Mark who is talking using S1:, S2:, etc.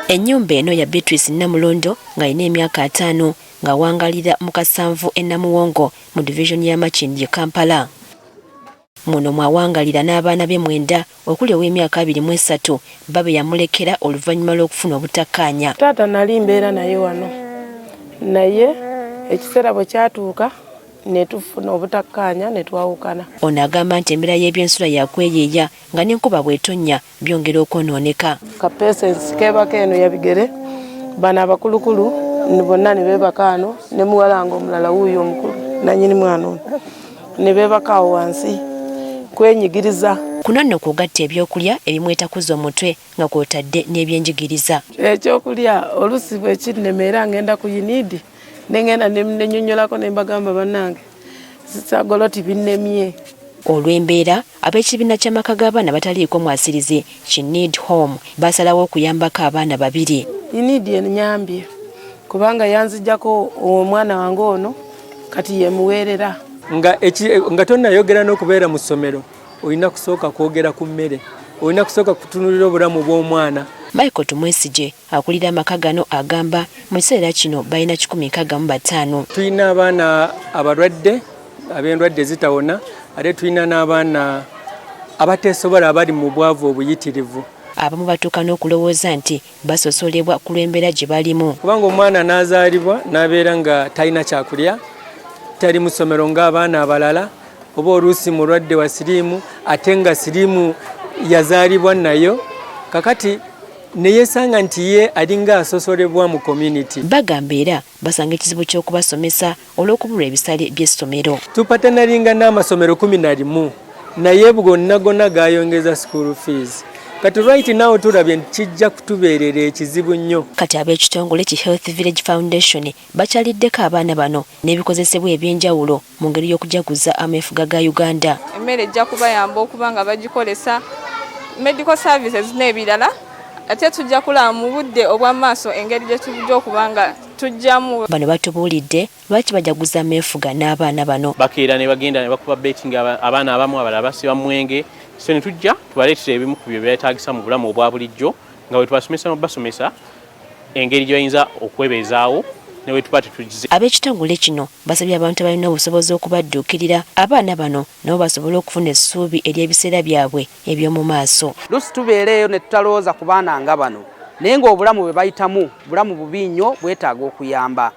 S1: Ennyumba eno ya Beatrice Namulondo nga ina emyaka 5 nga wangalira mu kasanvu namuwongo mu division ya Makindye Kampala. Muno mwawangalira n'abaana be 9 okuli ow'emyaka 23 babe yamulekera oluvannyuma lw'okufuna obutakkaanya.
S2: Taata nali mbeera naye wano naye ekiseera bwe kyatuuka ne tufuna obutakkaanya ne twawukana.
S1: Ono agamba nti embeera y'ebyensula yakweyeeya nga n'enkuba bw'etonnya byongera okwonooneka.
S2: Kapesensi keebaka eno ya bigere bano abakulukulu bonna ne beebaka ano ne muwalanga omulala wuuyo omukulu nannyini mwana ono ne beebaka awo wansi kwenyigiriza.
S1: Kuno nno kugatta ebyokulya ebimwetakuza omutwe nga kw'otadde n'ebyenjigiriza.
S2: Ekyokulya olusi bwe kinnemeera ngenda ku yinidi nengenda nenyonyolako ne mbagamba bannange zisagoloti binnemye.
S1: Olw'embeera ab'ekibiina ky'amaka g'abaana abataliiko mwasirizi ki Need Home basalawo okuyambako abaana 2.
S2: Yinidi ennyambye kubanga yanzijjako omwana wange ono kati yemuweerera.
S3: Nga tonnayogera n'okubeera mu ssomero olina kusooka kwogera ku mmere, olina kusooka kutunuulira obulamu bw'omwana.
S1: Michael Tumwesije akulira amaka gano agamba mu kiseera kino balina 155.
S3: Tulina abaana abalwadde ab'endwadde zitawona ate tulina n'abaana abateesobola abali mu bwavu obuyitirivu.
S1: Abamu batuuka n'okulowooza nti basosolebwa ku lw'embeera gye balimu.
S3: Kubanga omwana n'azaalibwa n'abeera nga talina kyakulya, tali mu ssomero ng'abaana abalala, oba oluusi mulwadde wa siriimu ate nga siriimu yazaalibwa nayo, kakati ne yeesanga nti ye alinga asosolebwa mu community.
S1: Bagamba era basanga ekizibu ky'okubasomesa olw'okubulwa ebisale by'essomero.
S3: Tupatanalinga n'amasomero 11 naye gonna gonna gayongeza school fees. Kati right now tulabye kijja kutubeerera ekizibu nnyo.
S1: Kati ab'ekitongole ki Health Village Foundation bakyaliddeko abaana bano n'ebikozesebwa ebyenjawulo mu ngeri y'okujaguza ameefuga ga Uganda.
S4: Emmere ejja kubayamba okuba nga bagikolesa medical services n'ebirala ate tujja kulaba mu budde obw'amaaso engeri gye tujja okuba nga tujjamu.
S1: Bano batubuulidde lwaki bajaguza ameefuga n'abaana bano.
S5: Bakeera ne bagenda ne bakuba betting abaana abamu abalala basiba mwenge. So ne tujja tubaleetera ebimu ku bye beetaagisa mu bulamu obwabulijjo nga bwe tubasomesa n'obasomesa engeri gy'oyinza okwebeezaawo ne bwe tuba tetugize.
S1: Ab'ekitongole kino basabye abantu abalina obusobozi okubaduukirira abaana bano nabo basobole okufuna essuubi ery'ebiseera byabwe eby'omu maaso.
S6: Lusi tubeereeyo ne tutalowooza ku baana nga bano naye ng'obulamu bwe bayitamu bulamu bubi nnyo bwetaaga okuyamba.